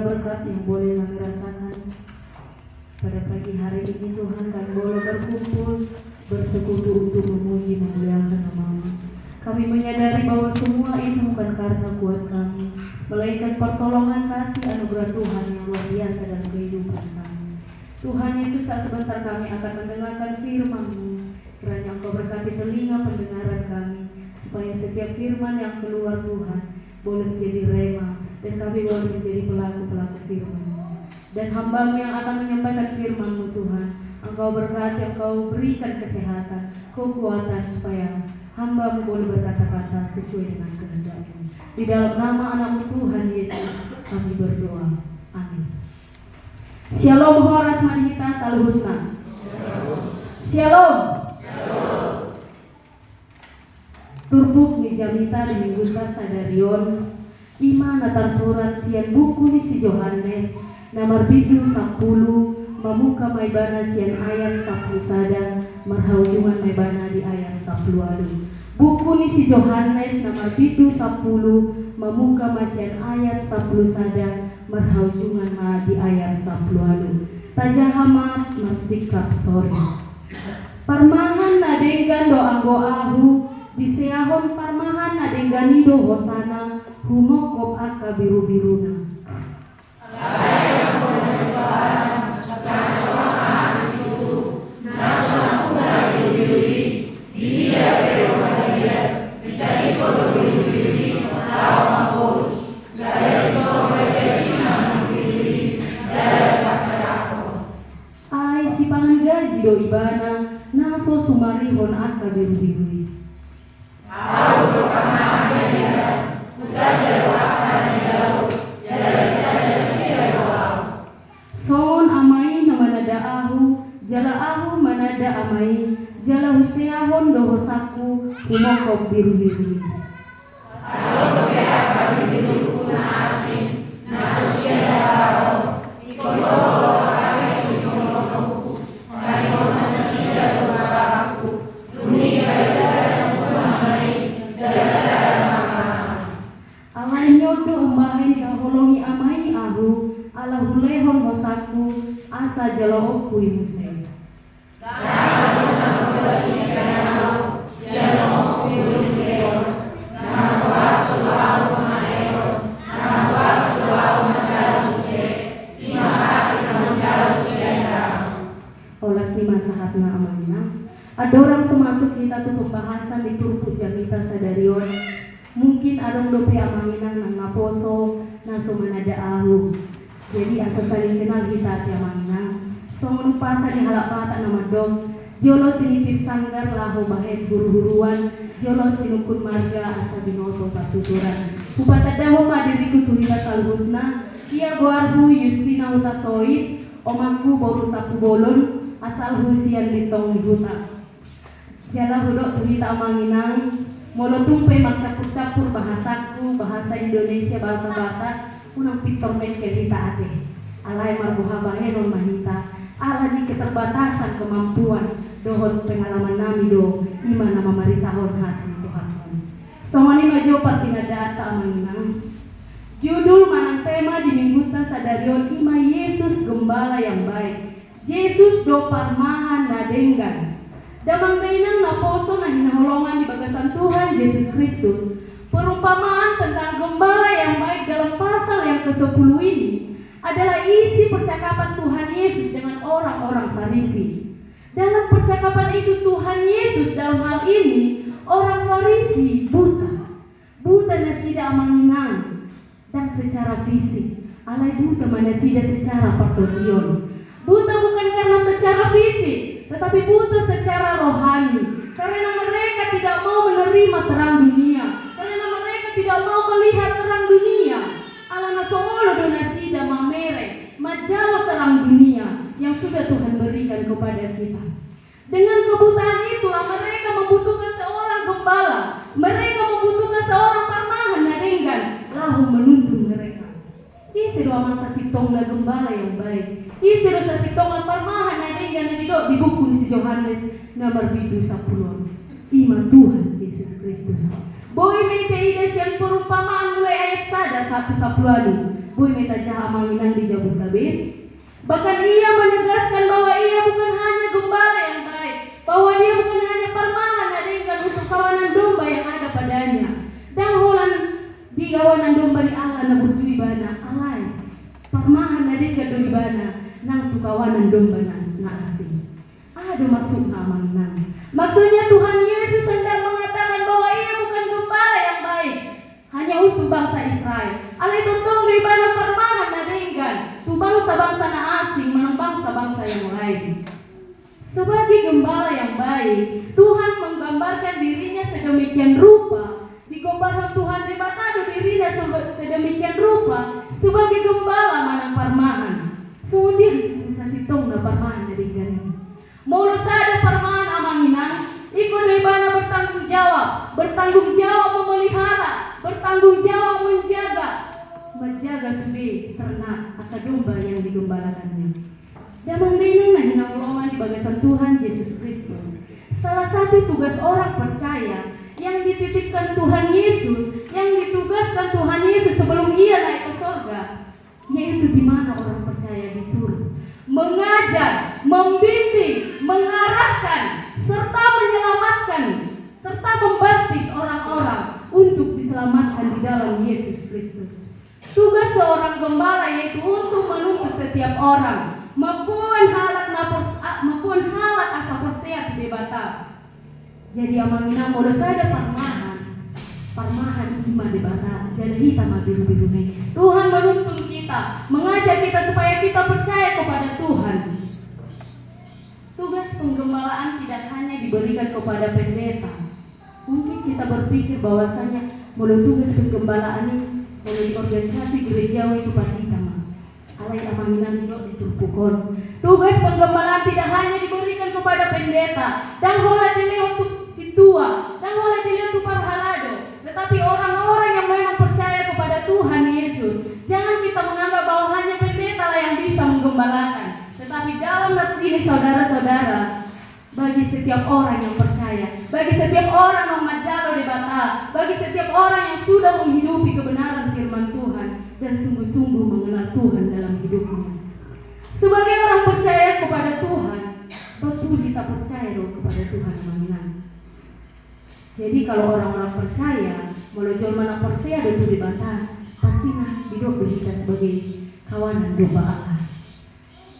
Berkat yang boleh kami rasakan pada pagi hari ini Tuhan, kami boleh berkumpul bersekutu untuk memuji memuliakan nama-Mu. Kami menyadari bahwa semua itu bukan karena kuat kami, melainkan pertolongan kasih anugerah Tuhan yang luar biasa dalam kehidupan kami. Tuhan Yesus, sebentar kami akan mendengarkan firman-Mu. Kiranya Engkau berkati telinga pendengaran kami, supaya setiap firman yang keluar Tuhan boleh menjadi rema, dan kami boleh menjadi pelaku-pelaku firman-Mu. Dan hamba-Mu yang akan menyampaikan firman-Mu Tuhan, Engkau berkati, Engkau berikan kesehatan, kekuatan, supaya hamba-Mu boleh berkata-kata sesuai dengan kehendak-Mu. Di dalam nama anak-Mu Tuhan Yesus kami berdoa, amin. Shalom horas manhita saluhutna. Shalom. Turbuk ni jamita di mingguta sadarion ima natar surat sian buku ni si Yohanes nomor bidu 10 mamuka maibana sian ayat 10 sada marhaujungan maibana di ayat 10 alu. Buku ni si Yohanes nomor bidu 10 mamuka masian ayat 10 sada marhaujungan ma di ayat 10 alu. Tajahama marsikap sori. Parmahan nadenggan do anggo ahu diseahon parmahan nadengani do hosana humokop aka biru-biruna. Ai si pangan gaji do ibana naso sumarihon aka biru-birui. Son amai na manada ahu, jala ahu manada amai, jala huseahon do hosaku humokop biru-biru. Alahulehon hosaku asa jalo okui musem. Olat lima sahatna amanina. Ada orang semasuk kita tuh pembahasan di turpu jamita sadarion. Mungkin ada dope amanina nang ngaposo naso manada ahu. Jadi asa saling kenal kita tiap manginang. Songon pasa di halapata nama dom. Jolo tinitip sanggar laho bahet huru-huruan. Jolo sinukun marga asa binoto patuturan. Upata daho madiriku tuhila salhutna. Ia goarhu Justina utasoid. Omaku boru tapu bolon. Asal husian ditong di huta. Jala hudok tuhita manginang. Molo tumpe makcapur-capur bahasaku, bahasa Indonesia, bahasa Batak. Unang pitor mekel hita ate alai marbuha bahenon mahita ala di keterbatasan kemampuan dohon pengalaman nami do ima nama maritahon hati Tuhan. Songoni majo partinada ata amanginang. Judul manang tema di mingguta sadarion ima Yesus gembala yang baik. Yesus do parmahan nadenggan. Damang dainang naposo na hinaholongan di bagasan Tuhan Yesus Kristus. Perumpamaan tentang gembala yang baik dalam pasal yang ke-10 ini adalah isi percakapan Tuhan Yesus dengan orang-orang Farisi. Dalam percakapan itu Tuhan Yesus dalam hal ini orang Farisi buta nasida amanginang dan secara fisik, alai buta manasida secara patonion. Buta bukan karena secara fisik, tetapi buta secara rohani, karena mereka tidak mau menerima terang dunia. Tidak mau melihat terang dunia. Alana songolo donasida mamere majalo terang dunia yang sudah Tuhan berikan kepada kita. Dengan kebutaan itulah mereka membutuhkan seorang gembala. Mereka membutuhkan seorang parmahan nadenggan lahu menuntun mereka. Isi doa masa sitong na gembala yang baik. Isi doa sitong parmahan nadenggan na di buku si Yohanes nomor bidu 10. Ima Tuhan Yesus Kristus. Boy may teides yang perumpamaan mulai ayat sada 1 10. boy metajah amanginan di Jabodetabek. Bahkan ia menegaskan bahwa ia bukan hanya gembala yang baik, bahwa dia bukan hanya parmahan nadengkan untuk kawanan domba yang ada padanya. Dan holan di kawanan domba di Allah na burjui bana alai parmahan nadengkan doi bana nang tu kawanan domba na asing. Aduh masuk na amanginan. Maksudnya Tuhan Yesus hendak mengatakan bahwa ia bukan gembala yang baik hanya untuk bangsa Israel. Alai tuntung di bana parmahan nadengkan tu bangsa-bangsa na asing menang bangsa-bangsa yang lain. Sebagai gembala yang baik, Tuhan menggambarkan dirinya sedemikian rupa. Digambarkan Tuhan debatado dirinya sedemikian rupa sebagai gembala manang parmahan. Kemudian itu sasitong na parmahan nadengkan. Maulo sada parmahan amanginan, ikut dari bana bertanggung jawab memelihara, bertanggung jawab menjaga sube ternak atau domba yang digembalakannya. Damang dinang na hinangulungan di bagasan Tuhan Yesus Kristus. Salah satu tugas orang percaya yang dititipkan Tuhan Yesus, yang ditugaskan Tuhan Yesus sebelum ia naik ke surga, yaitu di mana orang percaya disuruh mengajar, membimbing, mengarahkan, serta menyelamatkan, serta membaptis orang-orang untuk diselamatkan di dalam Yesus Kristus. Tugas seorang gembala yaitu untuk menuntun setiap orang, maupun halak asa persehat di bebata. Jadi amangina modo sada parmahan ima di bata, jadi hitam biru-biru nih. Tuhan menuntun kita, mengajak kita supaya kita percaya kepada Tuhan. Tugas penggembalaan tidak hanya diberikan kepada pendeta. Mungkin kita berpikir bahwasanya mulai tugas penggembalaan ini mulai organisasi gerejawi itu partita mah. Alai amaminan hidop diturpukon. Tugas penggembalaan tidak hanya diberikan kepada pendeta dan hola dilihat untuk si tua dan hola dilihat untuk parhalado, tetapi orang-orang yang memang percaya kepada Tuhan Yesus. Jangan kita menganggap bahwa hanya pendeta lah yang bisa menggembalakan, tetapi dalam nats ini saudara-saudara, bagi setiap orang yang percaya, bagi setiap orang yang majalo di bata, bagi setiap orang yang sudah menghidupi kebenaran firman Tuhan dan sungguh-sungguh mengenal Tuhan dalam hidupnya. Sebagai orang percaya kepada Tuhan, betul kita percaya dong kepada Tuhan mengenal. Jadi kalau orang-orang percaya, mulai jual mana percaya itu di bata, pastinya hidup kita sebagai kawanan domba Allah.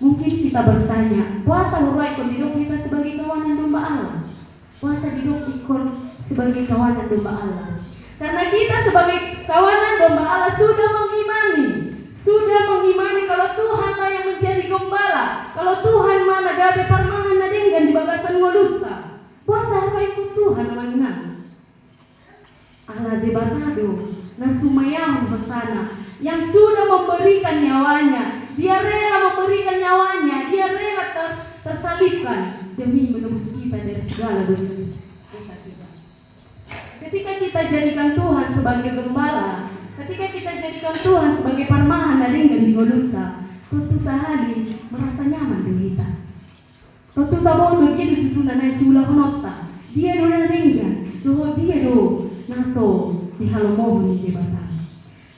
Mungkin kita bertanya, puasa hurai ikon hidup kita sebagai kawanan domba Allah. Puasa hidup ikon sebagai kawanan domba Allah. Karena kita sebagai kawanan domba Allah sudah mengimani kalau Tuhanlah yang menjadi gembala, kalau Tuhan mana gabe parmangan nadenggan di bagasan ngoluta. Puasa hurai ikon Tuhan manginan. Allah debatado na sumayang besana yang sudah memberikan nyawanya, dia rela memberikan nyawanya, dia rela tersalibkan demi menebus kita dari segala dosa kita. Ketika kita jadikan Tuhan sebagai gembala, ketika kita jadikan Tuhan sebagai parmahan nadenggan di Golgota, tentu sahali merasa nyaman dengan kita. Tentu tahu dia ditutunan na siulah nota, dia do nadenggan, dia do naso di halomoh ni debata.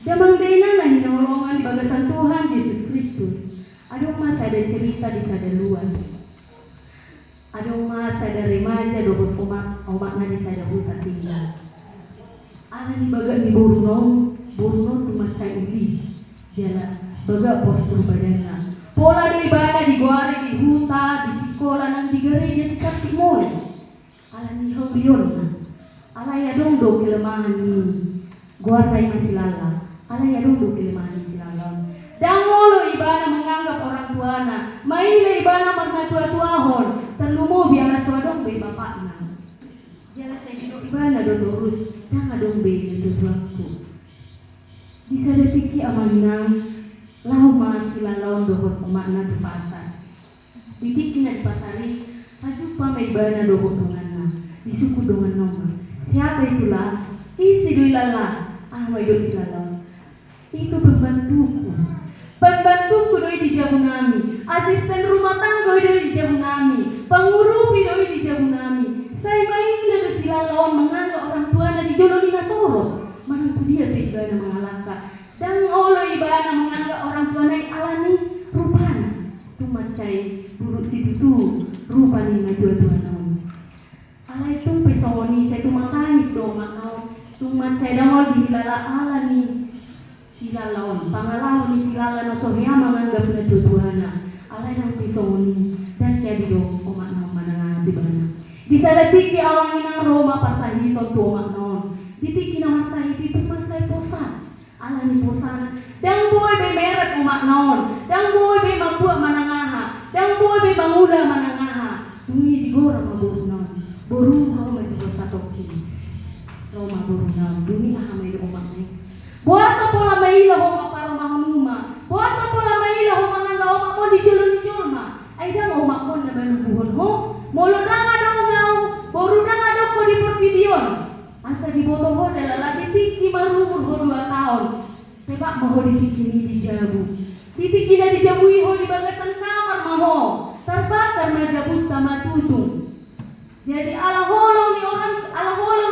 Damang dainan na hinaulungan di bagasan Tuhan Yesus Kristus. Adong masa ada cerita di sadaluan. Adong masa ada remaja dohot omak na di sadahuta tinggal. Ala ni baga ni Boruno tu macai uli. Jala baga postur badanna. Pola do ibana di guare di huta di sekolah nang di gereja si cantik mole. Ala ni haurion na. Ala ya dong do kelemahan ni. Guardai masih lala. Ala ya dong do kelemahan ni silala. Dangolo ibana menganggap orang tuana, maile ibana marna tua-tuahon, terlumo biang aswadong be bapakna. Jala saya hidup ibana do terus, tanga dong be tutuaku. Bisa detiki amanang, lau masih lalon dohot makna tu pasar. Ditiki na di pasari, pasupa may ibana dohot donganna, disuku dongan nomor. Siapa itulah? Isi do ilala, may do silalon. Itu pembantuku doi di Jabunami, asisten rumah tangga doi di Jabunami, pengurupi doi di Jabunami. Saya maina do silalon menganggap orang tuana di Jolonina Toro, manantu dia te ibana mengalaka. Dan olo ibana tuanai alani rupana tu macai buruk situ tu rupani na tua-tuanan alai tu pesawani saya tu matangis do maknau tu macai dangol dihilala alani silalawan pangalawan ni silala no sohya manganggap na tua-tuana alai nang pesawani dan kiadi do omak na mananga di bana di sadatiki awangin ang Roma pasahiton tu omak naon ditiki na masahit itu masay posan alani posana dang boy be meret umak naon dang boy be mabuak manangaha dang boy be mangula manangaha tungi digora maburu naon boru ko macam satoki Roma boru naon dumi aha may umak ni buasa pola maila ho para manuma buasa pola maila ho manganga umak mo di julma ay dang umak mo na manubuhon ho molo dang adong ngau boru dang adong ko di pertidion asa diboto ho dala ditiki marumur ho 2 tahun tebak maho ditiki di jabu ditiki na di jabui ho di bagasan kamar maho terbakar na jabut tama tutung jadi ala holong ni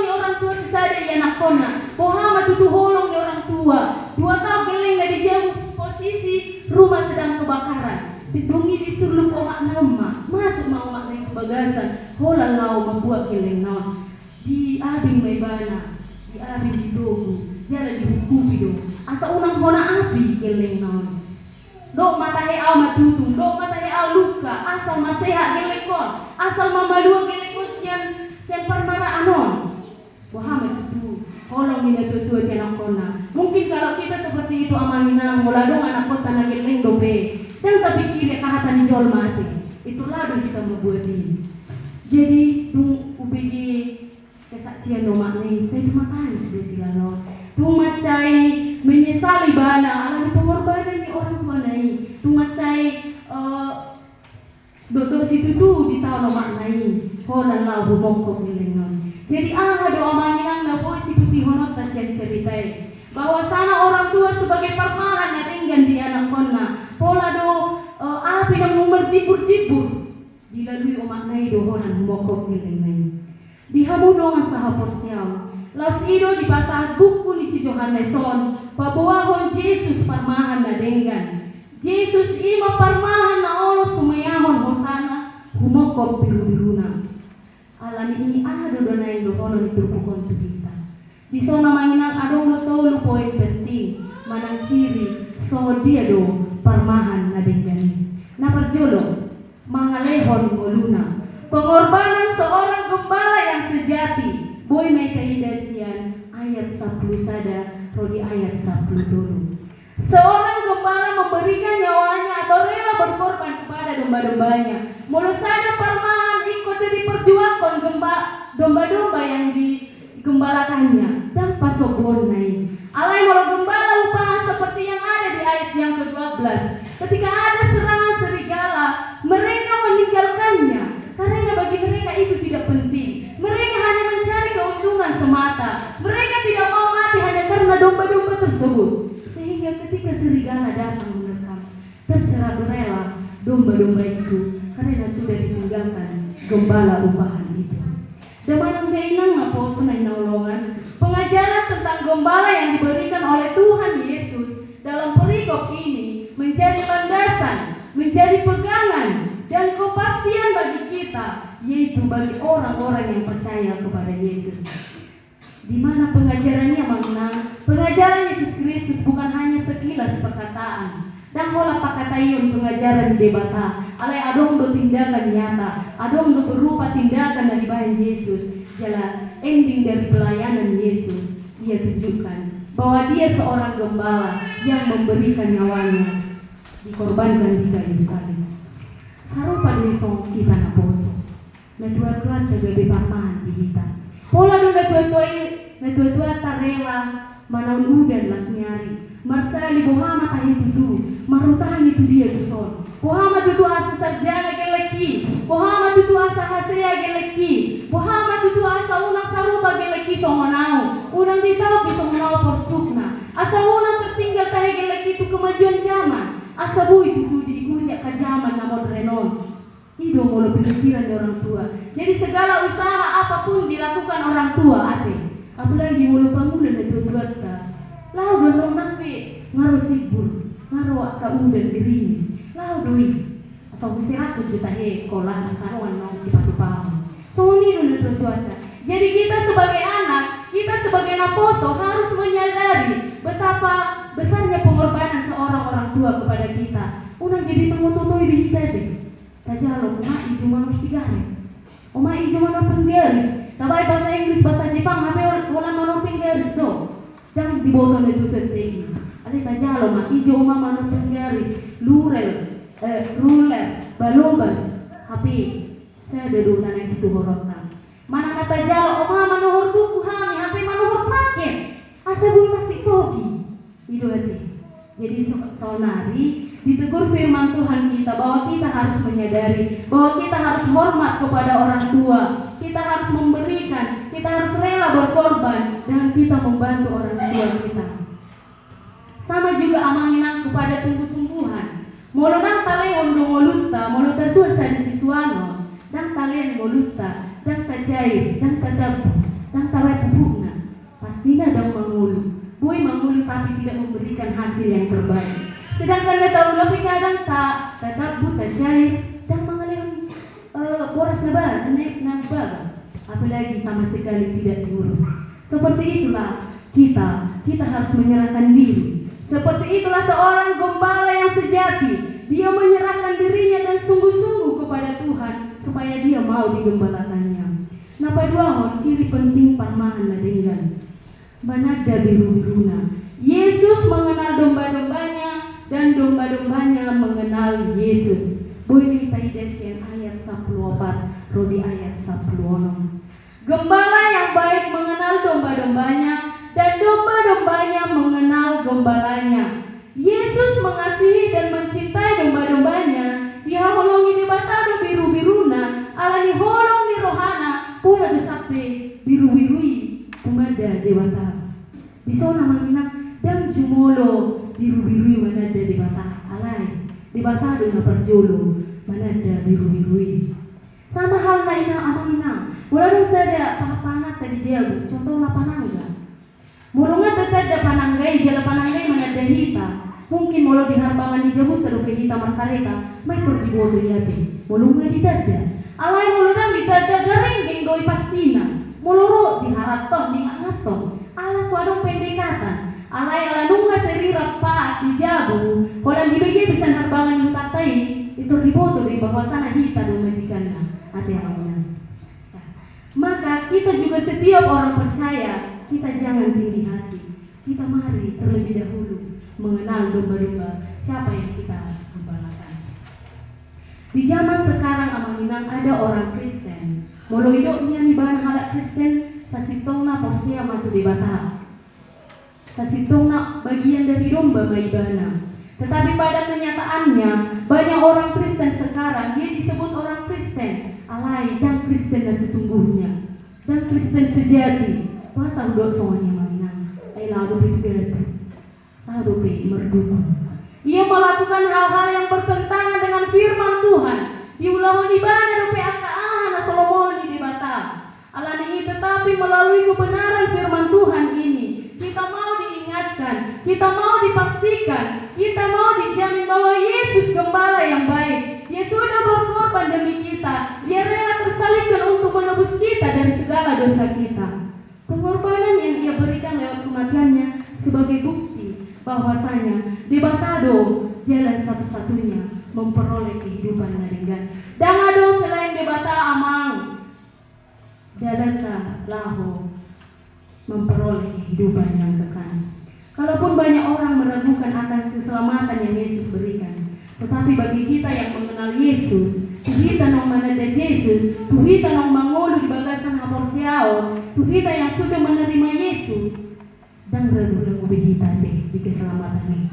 orang tua kesada ya nakona pohama tutu holong ni orang tua 2 tahun geleng na di jabu posisi rumah sedang kebakaran didungi disurlup omak nama masuk mau omak na bagasan hola lau membuat geleng naon di abing may bana di abing di dogo jala dihukumi do asa unang hona api geleng naon do matahe aw matutung do matahe aw luka asal maseha gelekon asal mamalua gelekon sian parmara anon Muhammad itu holong ni tutua tiang kona mungkin kalau kita seperti itu amanginang muladong anak kota na geleng dobe dan tapi kiri kahatan di jol mati itulah do kita membuat ini jadi dung UBG kesaksian do maknai saya dimatahan sudah silano tu macai menyesali bana alami pengorbanan ni orang manai tu macai dodo situ tu di tahun maknai holan lau humongkok nilengon jadi doa manginang na boy si putih honot tas yang ceritai bahwa sana orang tua sebagai parmahan na tinggal di anak kona pola do api na merjibur-jibur dilalui maknai do holan humongkok nilengon dihamudo nga sa haporsiyaw las ido di pasah buku ni si Johanneson pabuahon Jesus parmahan na denggan Jesus ima parmahan na olo sumayahon hosana humokop biru-biruna alani ini do na yung dohono ni turpukon tu kita di sona manginang adong do tolu poin penting manang ciri so dia do parmahan na denggan na perjolo mangalehon moluna pengorbanan seorang gembala yang sejati boy may tahidasian ayat 10 sada rodi ayat 10 dulu seorang gembala memberikan nyawanya atau rela berkorban kepada domba-dombanya mulu sada parmahan ikut diperjuangkan domba-domba yang digembalakannya dan pasobon naik alai mulu gembala upahan seperti yang ada di ayat yang ke-12 ketika ada serangan serigala mereka meninggalkannya karena bagi mereka itu tidak penting. Mereka hanya mencari keuntungan semata. Mereka tidak mau mati hanya karena domba-domba tersebut. Sehingga ketika serigala datang menerkam, tercela-berela domba-domba itu karena sudah ditinggalkan gembala upahan itu. Damanang dainang ngaposo na inaulongan pengajaran tentang gembala yang diberikan oleh Tuhan Yesus dalam perikop ini menjadi landasan, menjadi pegangan dan kepastian bagi kita, yaitu bagi orang-orang yang percaya kepada Yesus. Di mana pengajarannya makna pengajaran Yesus Kristus bukan hanya sekilas perkataan dan hola pakatayon pengajaran di debata alai adong do tindakan nyata adong do berupa tindakan dari bahan Yesus jala ending dari pelayanan Yesus dia tunjukkan bahwa dia seorang gembala yang memberikan nyawanya dikorbankan di kayu salib. Sarupa di song kita na poso na tuan-tuan tagabi parmahan di kita pola do na tuan-tuan tarela manaun udan las nyari marsali bohama tahi tutu marutahan itu dia tu son bohama tutu asa sarjana geleki bohama tutu asa hasea geleki bohama tutu asa unang sarupa geleki songonau unang ditau ki songonau porsukna asa unang tertinggal tahi geleki tu kemajuan zaman asa bui tutu diikunya ka zaman na modernon ido molo pemikiran dari orang tua jadi segala usaha apapun dilakukan orang tua ate apalagi molo pangulan na tuan-tuan lau donong nape ngaruh sibur ngaro ka udan gerimis lau doi asal usiraku juta kolan asaruan nong si patu paham so ini dulu tuan. Jadi kita sebagai anak, kita sebagai naposo harus menyadari betapa besarnya pengorbanan seorang orang tua kepada kita. Unang jadi mengototoi di kita deh. Tajalo, oma ijo manor sigaret, oma ijo manor penggaris. Tabai bahasa Inggris, bahasa Jepang, apa orang manor penggaris do. Jangan dibotoh itu tertegi. Ada tajalo, oma ijo oma manor penggaris, ruler, balobas, HP. Saya ada dua yang situ horotna. Mana kata jalo, oma manuhur tuku hami, HP manuhur paket. Asa bui mati togi. Itu hati. Jadi sonari ditegur firman Tuhan kita bahwa kita harus menyadari bahwa kita harus hormat kepada orang tua. Kita harus memberikan, kita harus rela berkorban dan kita membantu orang tua kita. Sama juga amanginan kepada tumbuh-tumbuhan. Molonang taleon do moluta suasa di siswano, dan talen moluta. Dan tajair, dan tadabu, dan tawai pupukna pastinya dong mangulu. Boy mangulu tapi tidak memberikan hasil yang terbaik. Sedangkan tahu lebih kadang tak tadabu, tajair, dan mengalih boras nabaga. Apalagi sama sekali tidak diurus. Seperti itulah kita harus menyerahkan diri. Seperti itulah seorang gembala yang sejati. Dia menyerahkan dirinya dan sungguh-sungguh kepada Tuhan supaya dia mau digembalakannya. Napa dua ciri penting parmahan ladenggan. Manada biru-biruna. Yesus mengenal domba-dombanya dan domba-dombanya mengenal Yesus. Boleh taides yang ayat 14, rodi ayat 16. Gembala yang baik mengenal domba-dombanya dan domba-dombanya mengenal gembalanya. Yesus mengasihi dan mencintai domba-dombanya. Dia holongi di batado biru-biruna, alani holong di rohana, pula dosape biru-birui, pumada dewata. Di sana manginak dan jumolo biru-birui manada di bata, alai di batado na perjolo manada biru-birui. Sama hal na ina amanginang, wala dong sada pahapanat tadi jago, contoh na panangga. Mulunga tetap da pananggai, jala pananggai manada hita. Mungkin molo di harbangan di jabut taruh hita markareta, may perdiboto yate. Mulunga di dada. Alay mulunang di dada garing geng doi pastina. Muluro di haraton, di ngaton. Alas wadong pendekatan. Alay alanunga seri rapat di jabu. Holang dibagi bisa harbangan yutatai. Itu riboto di bawah sana hita dong majikanna. Ate amangan. Maka kita juga setiap orang percaya, kita jangan tinggi hati. Kita mari terlebih dahulu mengenal domba-domba siapa yang kita gembalakan. Di zaman sekarang amanginang ada orang Kristen. Molo idok niya ni bahan halak Kristen sasitong na porsia matu di bata. Sasitong na bagian dari domba maibana. Tetapi pada kenyataannya banyak orang Kristen sekarang dia disebut orang Kristen. Alai dan Kristen na sesungguhnya. Dan Kristen sejati. Puasa udok soalnya manginang. Ay lado begitu. Aduh, merdukung. Ia melakukan hal-hal yang bertentangan dengan firman Tuhan. Diulang di mana dope akaahan Solomon di bata. Alani tetapi melalui kebenaran firman Tuhan ini, kita mau diingatkan, kita mau dipastikan, kita mau dijamin bahwa Yesus gembala yang baik. Dia sudah berkorban demi kita. Dia rela tersalibkan untuk menebus kita dari segala dosa kita. Pengorbanan yang Ia berikan lewat kematiannya sebagai bukti bahwasanya di batado jalan satu-satunya memperoleh kehidupan ladenggan. Dan ada selain di bata amang dalanta laho memperoleh kehidupan yang kekal. Kalaupun banyak orang meragukan akan keselamatan yang Yesus berikan, tetapi bagi kita yang mengenal Yesus, kita nong manada Yesus, kita nong mangulu di bagasan haporsiao, kita yang sudah menerima Yesus. Dan ragu-ragu kita di keselamatan ini.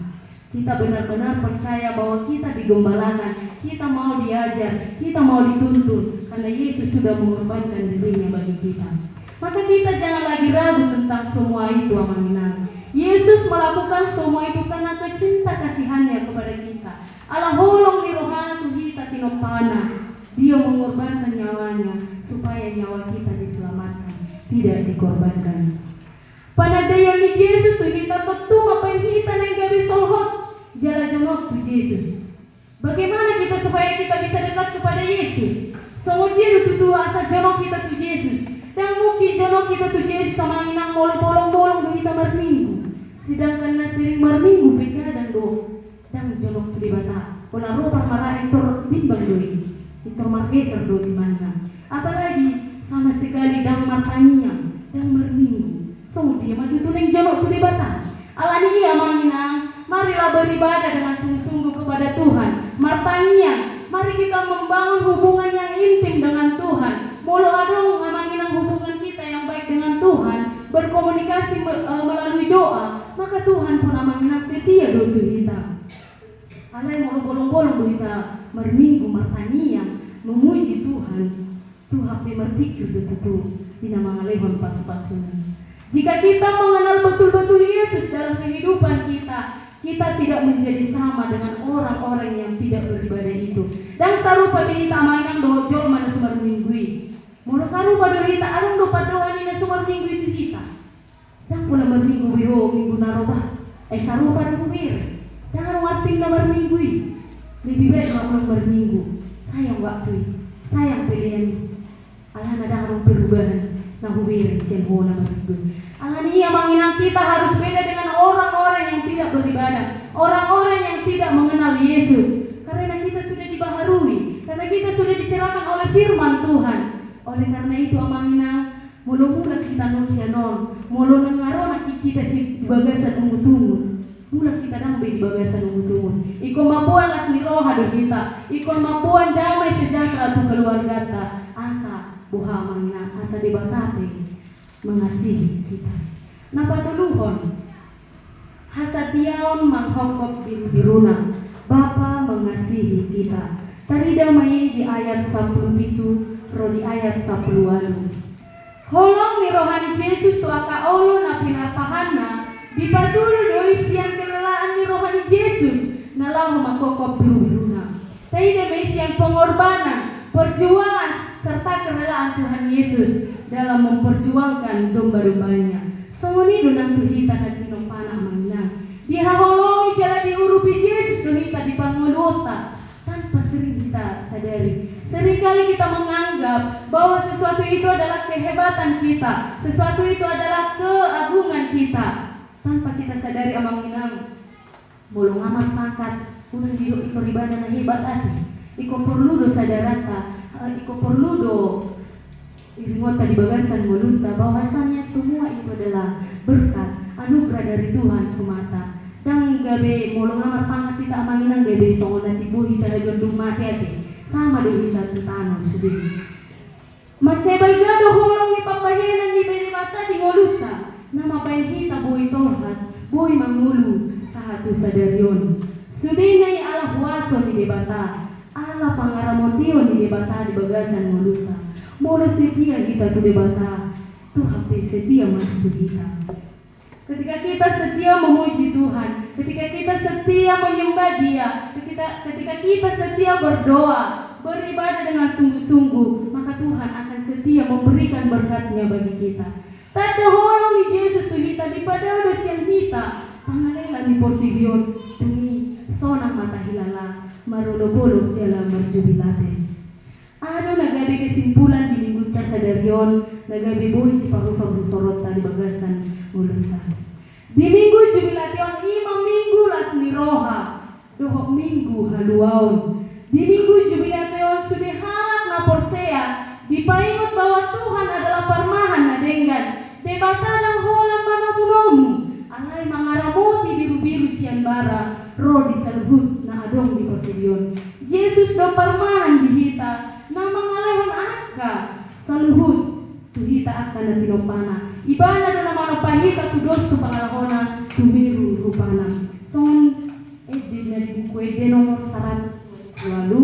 Kita benar-benar percaya bahwa kita digembalakan, kita mau diajar, kita mau dituntun karena Yesus sudah mengorbankan dirinya bagi kita. Maka kita jangan lagi ragu tentang semua itu amanginang. Yesus melakukan semua itu karena kecinta kasihannya kepada kita. Allah holong di rohana kita tinopana. Dia mengorbankan nyawanya supaya nyawa kita diselamatkan, tidak dikorbankan. Panadayan ni Jesus tu kita tutu mapain hita ng gabi solhot. jala jonok tu Yesus. Bagaimana kita supaya kita bisa dekat kepada Yesus? Semudia tutu asa jonok kita tu Yesus. Dan mungkin jonok kita tu Yesus sama inang molo bolong-bolong do kita marminggu. Sedangkan nasiring marminggu dan do. Dan jonok tu di bata. Ola ropa marah entor bimbang doi. Entor margeser do di mana. Apalagi sama sekali dang martanian dan marminggu. Semudia maju tuneng jonok tu di bata. Alani ia manginang. Marilah beribadah dengan sungguh-sungguh kepada Tuhan. Martanian, mari kita membangun hubungan yang intim dengan Tuhan. Molo adong ngamanginang hubungan kita yang baik dengan Tuhan, berkomunikasi melalui doa, maka Tuhan pun amanginang setia do kita. Alai molo bolong-bolong do kita merminggu martanian memuji Tuhan. Tuhan berpikir betul dina mangalehon pas-pasuna. Jika kita mengenal betul-betul Yesus dalam kehidupan kita, kita tidak menjadi sama dengan orang-orang yang tidak beribadah itu. Dan sarupa kita mainan doa jol mana sumar minggui. Mula sarupa doa kita alung doa doa ni na sumar minggu itu kita. Dan pula minggu biho minggu naroba. Sarupa dan bubir. Dan arung arting na marminggui. Lebih baik maulong marminggu. Sayang waktu, sayang pilihan. Alah nadang arung perubahan. Na bubir sian ho na marminggu. Alani ia menginang kita harus beda dengan orang-orang yang tidak beribadah, orang-orang yang tidak mengenal Yesus. Karena kita sudah dibaharui, karena kita sudah dicerahkan oleh firman Tuhan. Oleh karena itu amanginang, mula-mula kita nunsianon, mula nengarona kita si bagasan ungu-tungun. Mula kita nambai di bagasan ungu-tungun. Iko mapuan las niroha do kita, iko mapuan damai sejahtera tu keluarga ta. Asa buha amanginang, asa dibatape. Mengasihi kita. Napa tuluhon? Hasatiaon manghokop biru-biruna. Bapa mengasihi kita. Tari damai di ayat 10 itu, ro di ayat 10 walu. Holong ni rohani Yesus tu aka olo na pinarpahanna. Di patulu doi siang kerelaan ni rohani Yesus. Nalang makokop biru-biruna. Tari damai siang pengorbanan, perjuangan serta kerelaan Tuhan Yesus dalam memperjuangkan domba-dombanya. Semuni donang tuhita na tinompana amangna. Dihaholongi jalan diurupi Yesus dohita di pangulota tanpa sering kita sadari. Seringkali kita menganggap bahwa sesuatu itu adalah kehebatan kita, sesuatu itu adalah keagungan kita, tanpa kita sadari amanginang. Bolong amat pangkat, unang diyo ito ribadah na hebat ati. Iko perlu do sadarata, iko perlu do iringot tadi bagasan mulunta bahwasannya semua itu adalah berkat anugerah dari Tuhan semata. Dan gabe molong amat pangat kita amanginang gabe songon nanti buhi tada gondung mati ate sama do kita tutano sudah. Macebal gado holong ni papahinan ni beli mata di ngoluta. Nama bain hita buhi tolhas buhi mangulu sahatu sadarion. Sudinai ala huaso ni debata ala pangaramotio ni debata di bagasan ngoluta. Mula setia kita tu debata, Tuhan setia mati kita. Ketika kita setia memuji Tuhan, ketika kita setia menyembah Dia, ketika kita setia berdoa, beribadah dengan sungguh-sungguh, maka Tuhan akan setia memberikan berkat-Nya bagi kita. Tada holong ni Yesus tu kita di pada dosian kita, pangalela ni portibion demi sonang mata hilala, marulopolo jala merjubilate. Ano nagabi kesimpulan di minggu ta sadarion, nagabi boy si pahusor-husorot tali bagasan mulunta. Di minggu jubilation 5 minggu las niroha, 2 minggu haluaon. Di minggu jubilation sudah halak na porsea, dipaingot bahwa Tuhan adalah parmahan na denggan, debata ng holang manamunomu, alay mangaramoti biru-biru siyan bara, ro di salhut na adong di portilion. Yesus do parmahan di hita, na mangalehon aka saluhut tuhita akan na tinopana ibana do naman pahita tudos tu pangalahona tumiru rupana son edin na di buku ede nomor 100 lalu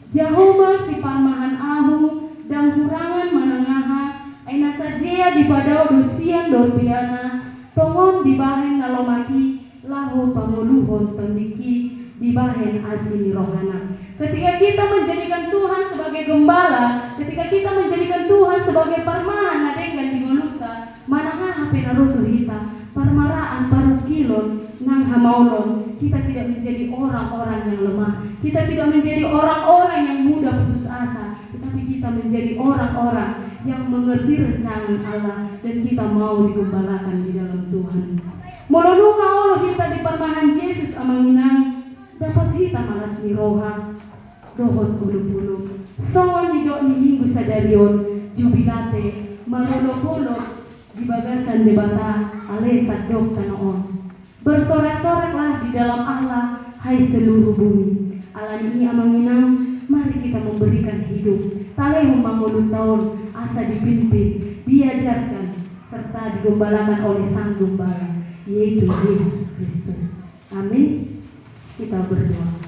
Jehovah si parmahan ahu dan hurangan manangaha ay nasajea di padao dosian dorpiana tongon di bahen nalomaki lahu panguluhon tandiki di bahen asini rohana. Ketika kita menjadikan Tuhan sebagai gembala, ketika kita menjadikan Tuhan sebagai parmahan nadenggan di ngoluta, manangah hape naruto hita, parmaraan parukilon nang hamaulon, kita tidak menjadi orang-orang yang lemah, kita tidak menjadi orang-orang yang mudah putus asa, tetapi kita menjadi orang-orang yang mengerti rencana Allah dan kita mau digembalakan di dalam Tuhan. Molodunga Allah kita di permahan Yesus amanginang dapat kita malas miroha dohot bulu-bulu songon di dok ni minggu sadarion jubilate marolo-polo di bagasan debata alesa dok tanoon. Bersorak-soraklah di dalam Allah, hai seluruh bumi. Allah ini amanginang, mari kita memberikan hidup. Talehum mangulun tahun, asa dipimpin, diajarkan, serta digembalakan oleh Sang Gembala, yaitu Yesus Kristus. Amin. Kita berdoa.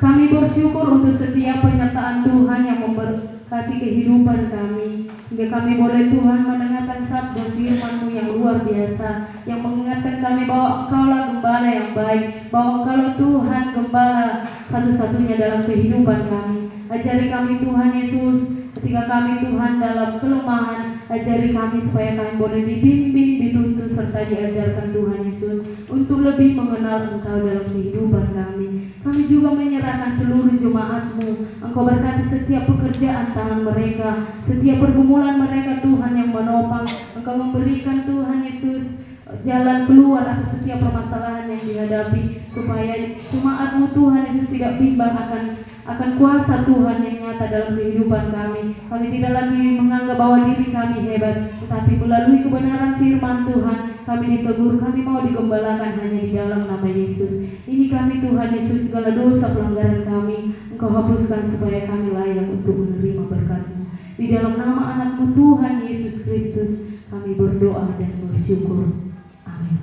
Kami bersyukur untuk setiap penyertaan Tuhan yang memberkati kehidupan kami, hingga kami boleh Tuhan mendengarkan sabda firman-Mu yang luar biasa, yang mengingatkan kami bahwa Engkaulah Gembala yang baik, bahwa Engkaulah Tuhan Gembala satu-satunya dalam kehidupan kami. Ajari kami Tuhan Yesus, ketika kami Tuhan dalam kelemahan, ajari kami supaya kami boleh dibimbing, dituntun, serta diajarkan Tuhan Yesus untuk lebih mengenal Engkau dalam kehidupan kami. Kami juga menyerahkan seluruh jemaat-Mu. Engkau berkati setiap pekerjaan tangan mereka, setiap pergumulan mereka Tuhan yang menopang. Engkau memberikan Tuhan Yesus jalan keluar atas setiap permasalahan yang dihadapi, supaya jemaat-Mu Tuhan Yesus tidak bimbang akan kuasa Tuhan yang nyata dalam kehidupan kami. Kami tidak lagi menganggap bahwa diri kami hebat, tetapi melalui kebenaran firman Tuhan kami ditegur, kami mau digembalakan hanya di dalam nama Yesus. Ini kami Tuhan Yesus, segala dosa pelanggaran kami Engkau hapuskan supaya kami layak untuk menerima berkat-Mu. Di dalam nama anak-Mu Tuhan Yesus Kristus kami berdoa dan bersyukur. Amin.